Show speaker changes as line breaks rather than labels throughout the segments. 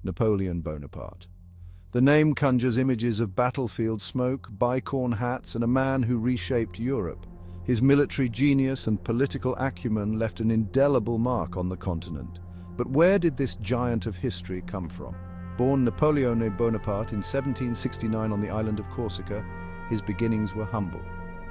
Napoleon Bonaparte. The name conjures images of battlefield smoke, bicorn hats, and a man who reshaped Europe. His military genius and political acumen left an indelible mark on the continent. But where did this giant of history come from? Born Napoleon Bonaparte in 1769 on the island of Corsica, his beginnings were humble.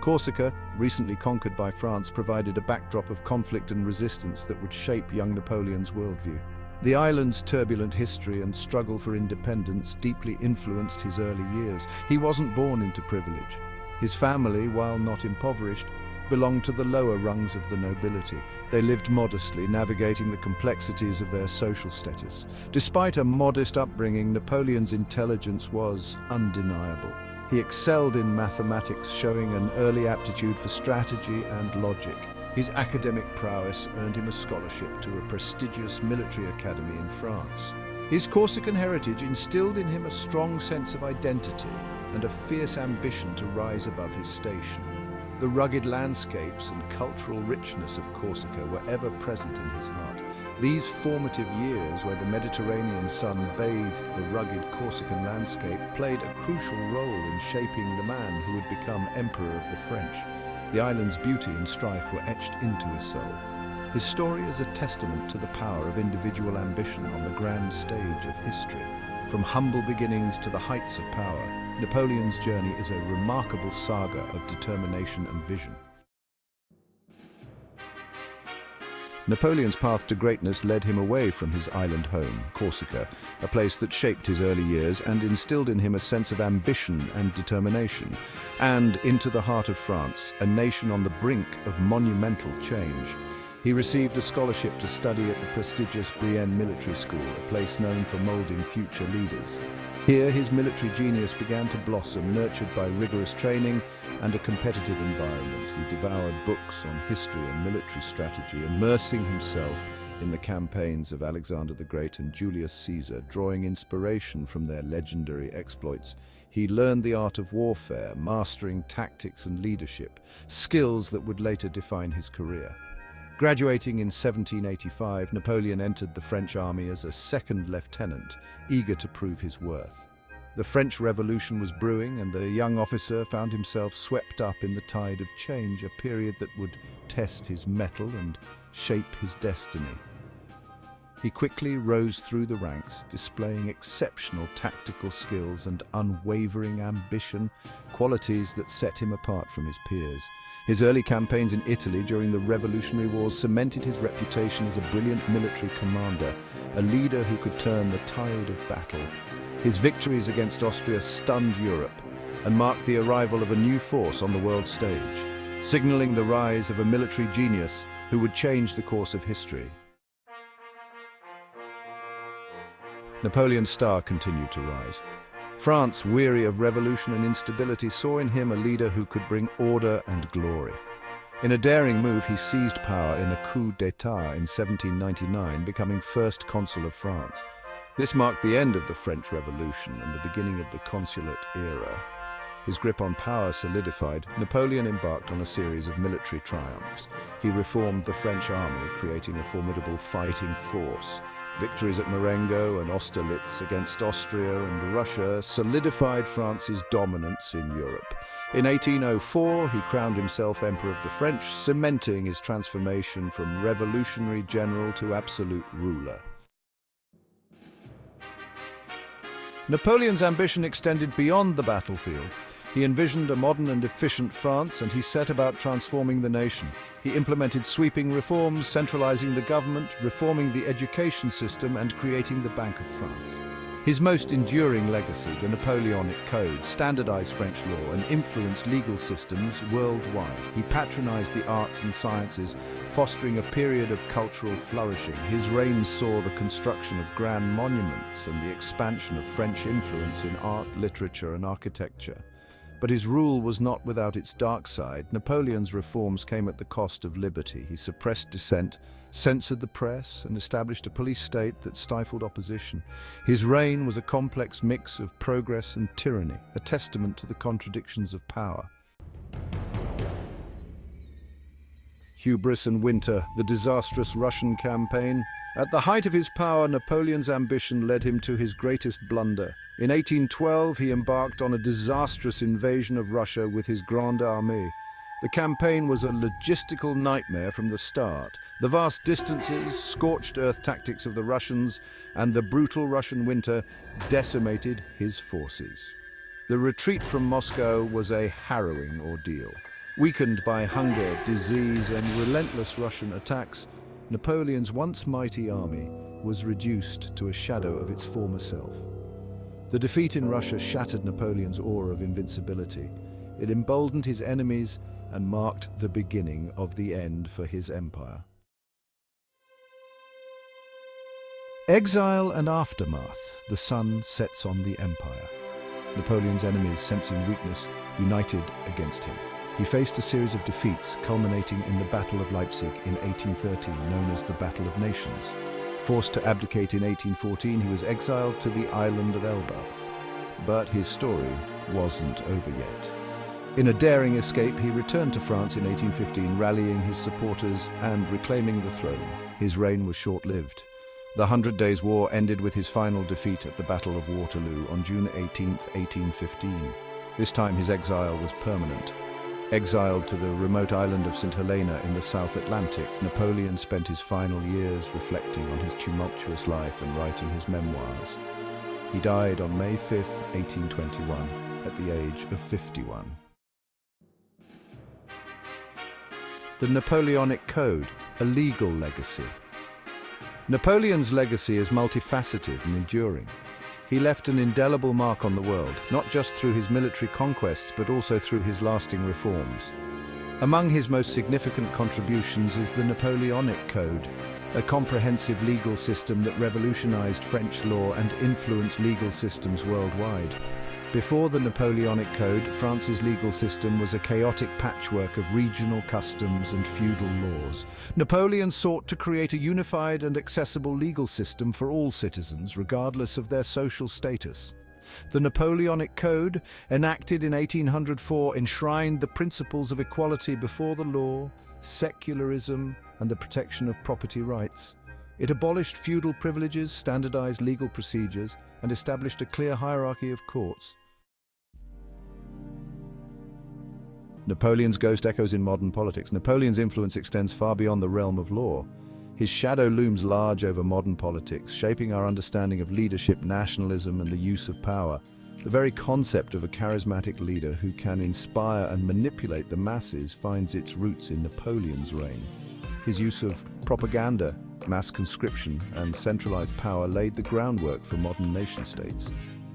Corsica, recently conquered by France, provided a backdrop of conflict and resistance that would shape young Napoleon's worldview. The island's turbulent history and struggle for independence deeply influenced his early years. He wasn't born into privilege. His family, while not impoverished, belonged to the lower rungs of the nobility. They lived modestly, navigating the complexities of their social status. Despite a modest upbringing, Napoleon's intelligence was undeniable. He excelled in mathematics, showing an early aptitude for strategy and logic. His academic prowess earned him a scholarship to a prestigious military academy in France. His Corsican heritage instilled in him a strong sense of identity and a fierce ambition to rise above his station. The rugged landscapes and cultural richness of Corsica were ever present in his heart. These formative years, where the Mediterranean sun bathed the rugged Corsican landscape, played a crucial role in shaping the man who would become Emperor of the French. The island's beauty and strife were etched into his soul. His story is a testament to the power of individual ambition on the grand stage of history. From humble beginnings to the heights of power, Napoleon's journey is a remarkable saga of determination and vision. Napoleon's path to greatness led him away from his island home, Corsica, a place that shaped his early years and instilled in him a sense of ambition and determination, and into the heart of France, a nation on the brink of monumental change. He received a scholarship to study at the prestigious Brienne Military School, a place known for molding future leaders. Here, his military genius began to blossom, nurtured by rigorous training and a competitive environment. He devoured books on history and military strategy, immersing himself in the campaigns of Alexander the Great and Julius Caesar, drawing inspiration from their legendary exploits. He learned the art of warfare, mastering tactics and leadership, skills that would later define his career. Graduating in 1785, Napoleon entered the French army as a second lieutenant, eager to prove his worth. The French Revolution was brewing, and the young officer found himself swept up in the tide of change, a period that would test his mettle and shape his destiny. He quickly rose through the ranks, displaying exceptional tactical skills and unwavering ambition, qualities that set him apart from his peers. His early campaigns in Italy during the Revolutionary Wars cemented his reputation as a brilliant military commander, a leader who could turn the tide of battle. His victories against Austria stunned Europe and marked the arrival of a new force on the world stage, signaling the rise of a military genius who would change the course of history. Napoleon's star continued to rise. France, weary of revolution and instability, saw in him a leader who could bring order and glory. In a daring move, he seized power in a coup d'état in 1799, becoming first consul of France. This marked the end of the French Revolution and the beginning of the consulate era. His grip on power solidified, Napoleon embarked on a series of military triumphs. He reformed the French army, creating a formidable fighting force. Victories at Marengo and Austerlitz against Austria and Russia solidified France's dominance in Europe. In 1804, he crowned himself Emperor of the French, cementing his transformation from revolutionary general to absolute ruler. Napoleon's ambition extended beyond the battlefield. He envisioned a modern and efficient France, and he set about transforming the nation. He implemented sweeping reforms, centralizing the government, reforming the education system, and creating the Bank of France. His most enduring legacy, the Napoleonic Code, standardized French law and influenced legal systems worldwide. He patronized the arts and sciences, fostering a period of cultural flourishing. His reign saw the construction of grand monuments and the expansion of French influence in art, literature, and architecture. But his rule was not without its dark side. Napoleon's reforms came at the cost of liberty. He suppressed dissent, censored the press, and established a police state that stifled opposition. His reign was a complex mix of progress and tyranny, a testament to the contradictions of power. Hubris and winter, the disastrous Russian campaign, At the height of his power, Napoleon's ambition led him to his greatest blunder. In 1812, he embarked on a disastrous invasion of Russia with his Grande Armée. The campaign was a logistical nightmare from the start. The vast distances, scorched earth tactics of the Russians, and the brutal Russian winter decimated his forces. The retreat from Moscow was a harrowing ordeal. Weakened by hunger, disease, and relentless Russian attacks, Napoleon's once mighty army was reduced to a shadow of its former self. The defeat in Russia shattered Napoleon's aura of invincibility. It emboldened his enemies and marked the beginning of the end for his empire. Exile and aftermath. The sun sets on the empire. Napoleon's enemies, sensing weakness, united against him. He faced a series of defeats, culminating in the Battle of Leipzig in 1813, known as the Battle of Nations. Forced to abdicate in 1814, he was exiled to the island of Elba. But his story wasn't over yet. In a daring escape, he returned to France in 1815, rallying his supporters and reclaiming the throne. His reign was short-lived. The 100 Days' War ended with his final defeat at the Battle of Waterloo on June 18, 1815. This time his exile was permanent. Exiled to the remote island of St. Helena in the South Atlantic, Napoleon spent his final years reflecting on his tumultuous life and writing his memoirs. He died on May 5, 1821, at the age of 51. The Napoleonic Code, a legal legacy. Napoleon's legacy is multifaceted and enduring. He left an indelible mark on the world, not just through his military conquests, but also through his lasting reforms. Among his most significant contributions is the Napoleonic Code, a comprehensive legal system that revolutionized French law and influenced legal systems worldwide. Before the Napoleonic Code, France's legal system was a chaotic patchwork of regional customs and feudal laws. Napoleon sought to create a unified and accessible legal system for all citizens, regardless of their social status. The Napoleonic Code, enacted in 1804, enshrined the principles of equality before the law, secularism, and the protection of property rights. It abolished feudal privileges, standardized legal procedures, and established a clear hierarchy of courts. Napoleon's ghost echoes in modern politics. Napoleon's influence extends far beyond the realm of law. His shadow looms large over modern politics, shaping our understanding of leadership, nationalism, and the use of power. The very concept of a charismatic leader who can inspire and manipulate the masses finds its roots in Napoleon's reign. His use of propaganda, mass conscription, and centralized power laid the groundwork for modern nation-states.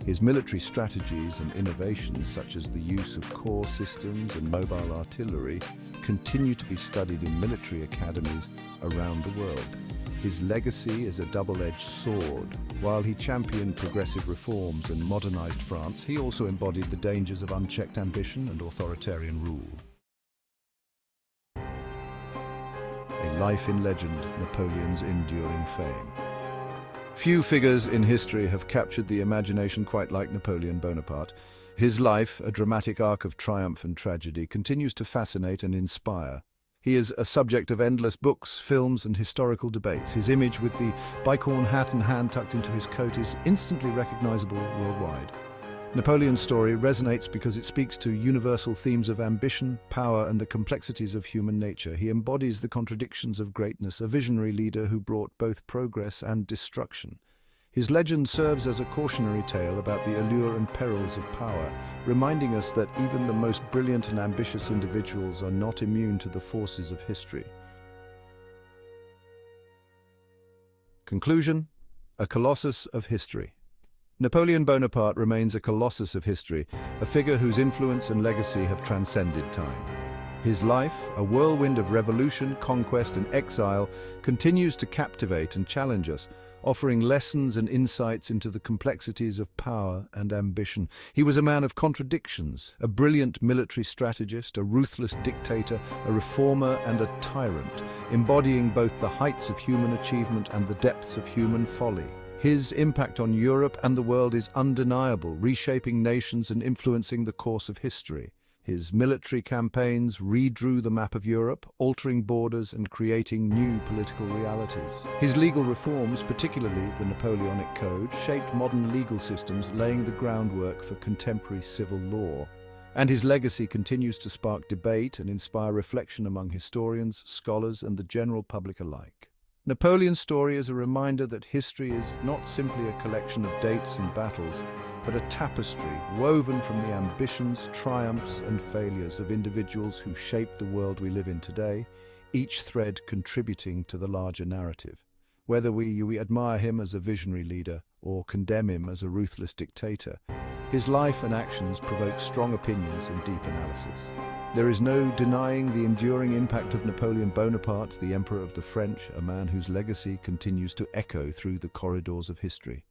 His military strategies and innovations, such as the use of corps systems and mobile artillery, continue to be studied in military academies around the world. His legacy is a double-edged sword. While he championed progressive reforms and modernized France, he also embodied the dangers of unchecked ambition and authoritarian rule. A life in legend, Napoleon's enduring fame. Few figures in history have captured the imagination quite like Napoleon Bonaparte. His life, a dramatic arc of triumph and tragedy, continues to fascinate and inspire. He is a subject of endless books, films, and historical debates. His image with the bicorn hat and hand tucked into his coat is instantly recognizable worldwide. Napoleon's story resonates because it speaks to universal themes of ambition, power, and the complexities of human nature. He embodies the contradictions of greatness, a visionary leader who brought both progress and destruction. His legend serves as a cautionary tale about the allure and perils of power, reminding us that even the most brilliant and ambitious individuals are not immune to the forces of history. Conclusion: a colossus of history. Napoleon Bonaparte remains a colossus of history, a figure whose influence and legacy have transcended time. His life, a whirlwind of revolution, conquest, and exile, continues to captivate and challenge us, offering lessons and insights into the complexities of power and ambition. He was a man of contradictions, a brilliant military strategist, a ruthless dictator, a reformer, and a tyrant, embodying both the heights of human achievement and the depths of human folly. His impact on Europe and the world is undeniable, reshaping nations and influencing the course of history. His military campaigns redrew the map of Europe, altering borders and creating new political realities. His legal reforms, particularly the Napoleonic Code, shaped modern legal systems, laying the groundwork for contemporary civil law. And his legacy continues to spark debate and inspire reflection among historians, scholars, and the general public alike. Napoleon's story is a reminder that history is not simply a collection of dates and battles, but a tapestry woven from the ambitions, triumphs, and failures of individuals who shaped the world we live in today, each thread contributing to the larger narrative. Whether we admire him as a visionary leader or condemn him as a ruthless dictator, his life and actions provoke strong opinions and deep analysis. There is no denying the enduring impact of Napoleon Bonaparte, the Emperor of the French, a man whose legacy continues to echo through the corridors of history.